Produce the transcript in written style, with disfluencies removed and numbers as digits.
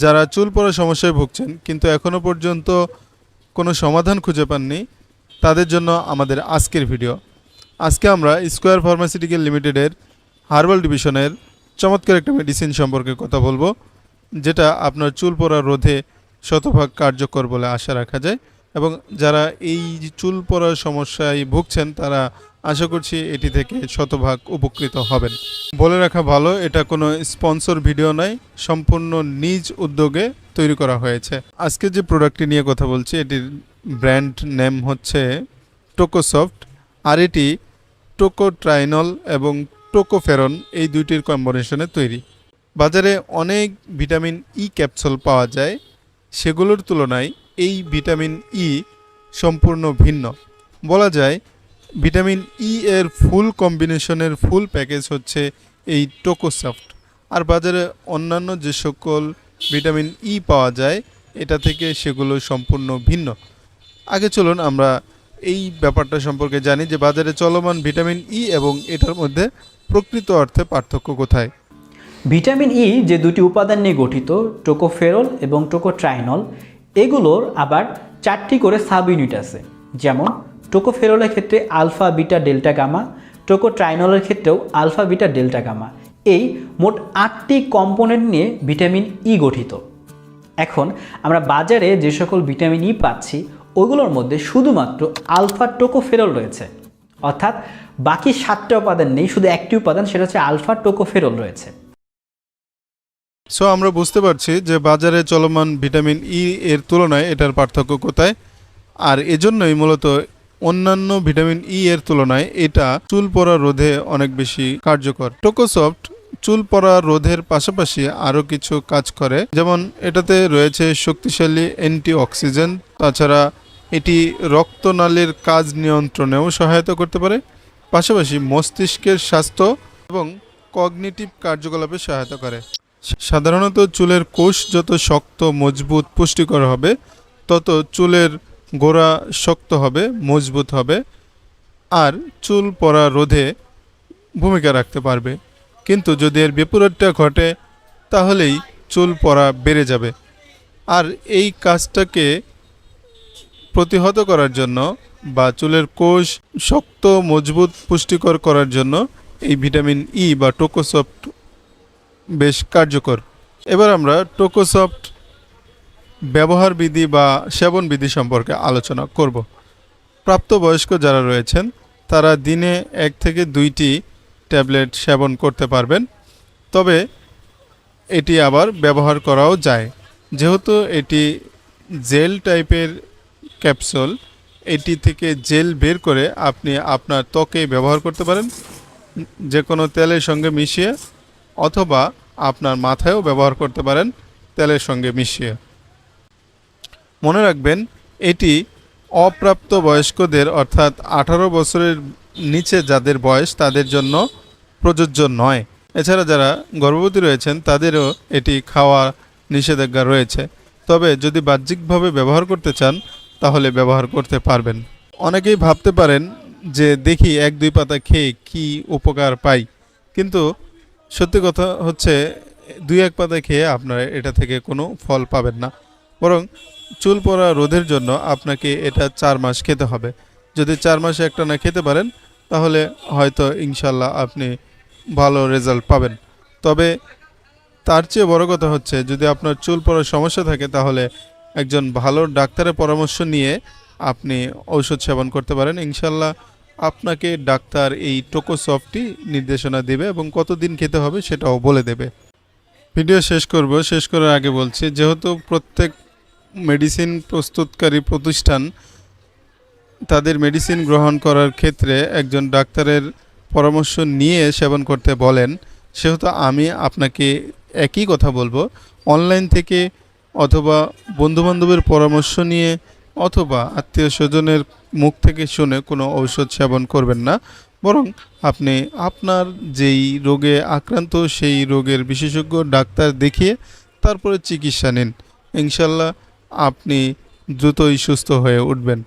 যারা চুল পড়ার সমস্যায় ভুগছেন কিন্তু এখনও পর্যন্ত কোনো সমাধান খুঁজে পাননি, তাদের জন্য আমাদের আজকের ভিডিও। আজকে আমরা স্কোয়ার ফার্মাসিউটিক্যাল লিমিটেডের হার্বাল ডিভিশনের চমৎকার একটা মেডিসিন সম্পর্কে কথা বলবো, যেটা আপনার চুল পড়া রোধে শতভাগ কার্যকর বলে আশা রাখা যায়। এবং যারা এই চুল পড়ার সমস্যায় ভুগছেন তারা আশা করছি এটি থেকে শতভাগ উপকৃত হবেন। বলে রাখা ভালো, এটা কোনো স্পন্সর ভিডিও নয়, সম্পূর্ণ নিজ উদ্যোগে তৈরি করা হয়েছে। আজকে যে প্রোডাক্টটি নিয়ে কথা বলছি এটির ব্র্যান্ড নেম হচ্ছে টোকোসফট, আর এটি টোকোট্রাইনল এবং টোকোফেরন এই দুইটির কম্বিনেশনে তৈরি। বাজারে অনেক ভিটামিন ই ক্যাপসুল পাওয়া যায়, সেগুলোর তুলনায় এই ভিটামিন ই সম্পূর্ণ ভিন্ন। বলা যায় ভিটামিন ই এর ফুল কম্বিনেশনের ফুল প্যাকেজ হচ্ছে এই টোকোসফট। আর বাজারে অন্যান্য যে সকল ভিটামিন ই পাওয়া যায় এটা থেকে সেগুলো সম্পূর্ণ ভিন্ন। আগে চলুন আমরা এই ব্যাপারটা সম্পর্কে জানি যে বাজারে চলমান ভিটামিন ই এবং এটার মধ্যে প্রকৃত অর্থে পার্থক্য কোথায়। ভিটামিন ই যে দুটি উপাদান নিয়ে গঠিত, টোকোফেরল এবং টোকোট্রাইনল, এগুলোর আবার 4টি করে সাব ইউনিট আছে। যেমন টোকোফেরলের ক্ষেত্রে আলফা বিটা ডেল্টা গামা, টোকোট্রাইনলের ক্ষেত্রেও আলফা বিটা ডেল্টা গামা। এই মোট 8টি কম্পোনেন্ট নিয়ে ভিটামিন ই গঠিত। এখন আমরা বাজারে যে সকল ভিটামিন ই পাচ্ছি ওগুলোর মধ্যে শুধুমাত্র আলফা টোকোফেরল রয়েছে, অর্থাৎ বাকি 7টা উপাদান নেই, শুধু একটি উপাদান, সেটা হচ্ছে আলফা টোকোফেরল রয়েছে। সো আমরা বুঝতে পারছি যে বাজারে চলমান ভিটামিন ই এর তুলনায় এটার পার্থক্য কোথায়। আর এজন্যই মূলত অন্যান্য ভিটামিন ই এর তুলনায় এটা চুল পড়া রোধে অনেক বেশি কার্যকর। টোকোসফট চুল পড়া রোধের পাশাপাশি আরও কিছু কাজ করে, যেমন এটাতে রয়েছে শক্তিশালী অ্যান্টিঅক্সিডেন্ট। তাছাড়া এটি রক্তনালীর কাজ নিয়ন্ত্রণেও সহায়তা করতে পারে, পাশাপাশি মস্তিষ্কের স্বাস্থ্য এবং কগনিটিভ কার্যকলাপে সহায়তা করে। সাধারণত চুলের কোষ যত শক্ত, মজবুত, পুষ্টিকর হবে তত চুলের গোড়া শক্ত হবে, মজবুত হবে আর চুল পড়া রোধে ভূমিকা রাখতে পারবে। কিন্তু যদি এর বিপরীতটা ঘটে তাহলেই চুল পড়া বেড়ে যাবে। আর এই কাজটাকে প্রতিহত করার জন্য বা চুলের কোষ শক্ত, মজবুত, পুষ্টিকর করার জন্য এই ভিটামিন ই বা টোকোসফট বেশ কার্যকর। এবার আমরা টোকোসফট ব্যবহার বিধি বা সেবন বিধি সম্পর্কে আলোচনা করব। প্রাপ্তবয়স্ক যারা রয়েছেন তারা দিনে 1 থেকে 2টি ট্যাবলেট সেবন করতে পারবেন, তবে এটি আবার ব্যবহার করাও যায়। যেহেতু এটি জেল টাইপের ক্যাপসুল, এটি থেকে জেল বের করে আপনি আপনার ত্বকে ব্যবহার করতে পারেন, যে কোনো তেলের সঙ্গে মিশিয়ে, অথবা আপনার মাথায়ও ব্যবহার করতে পারেন তেলের সঙ্গে মিশিয়ে। মনে রাখবেন এটি অপ্রাপ্ত বয়স্কদের অর্থাৎ 18 বছরের নিচে যাদের বয়স তাদের জন্য প্রযোজ্য নয়। এছাড়া যারা গর্ভবতী রয়েছেন তাদেরও এটি খাওয়া নিষেধাজ্ঞা রয়েছে, তবে যদি বাহ্যিকভাবে ব্যবহার করতে চান তাহলে ব্যবহার করতে পারবেন। অনেকেই ভাবতে পারেন যে দেখি 1-2 পাতা খেয়ে কি উপকার পাই, কিন্তু সত্যি কথা হচ্ছে 2-1 পাতা খেয়ে আপনারা এটা থেকে কোনো ফল পাবেন না, বরং চুল পড়া রোধের জন্য আপনাকে এটা 4 মাস খেতে হবে। যদি 4 মাসে একটা না খেতে পারেন তাহলে হয়তো ইনশাল্লাহ আপনি ভালো রেজাল্ট পাবেন। তবে তার চেয়ে বড় কথা হচ্ছে যদি আপনার চুল পড়ার সমস্যা থাকে তাহলে একজন ভালো ডাক্তারের পরামর্শ নিয়ে আপনি ঔষধ সেবন করতে পারেন। ইনশাল্লাহ আপনাকে ডাক্তার এই টোকোসফটটি নির্দেশনা দেবে এবং কতদিন খেতে হবে সেটাও বলে দেবে। ভিডিও শেষ করার আগে বলছি, যেহেতু প্রত্যেক মেডিসিন প্রস্তুতকারী প্রতিষ্ঠান তাদের মেডিসিন গ্রহণ করার ক্ষেত্রে একজন ডাক্তারের পরামর্শ নিয়ে সেবন করতে বলেন, সেহেতু আমি আপনাকে একই কথা বলবো, অনলাইন থেকে অথবা বন্ধুবান্ধবের পরামর্শ নিয়ে অথবা আত্মীয় স্বজনের মুখ থেকে শুনে কোনো ঔষধ সেবন করবেন না, বরং আপনি আপনার যেই রোগে আক্রান্ত সেই রোগের বিশেষজ্ঞ ডাক্তার দেখিয়ে তারপরে চিকিৎসা নিন। ইনশাল্লাহ আপনি দ্রুতই সুস্থ হয়ে উঠবেন।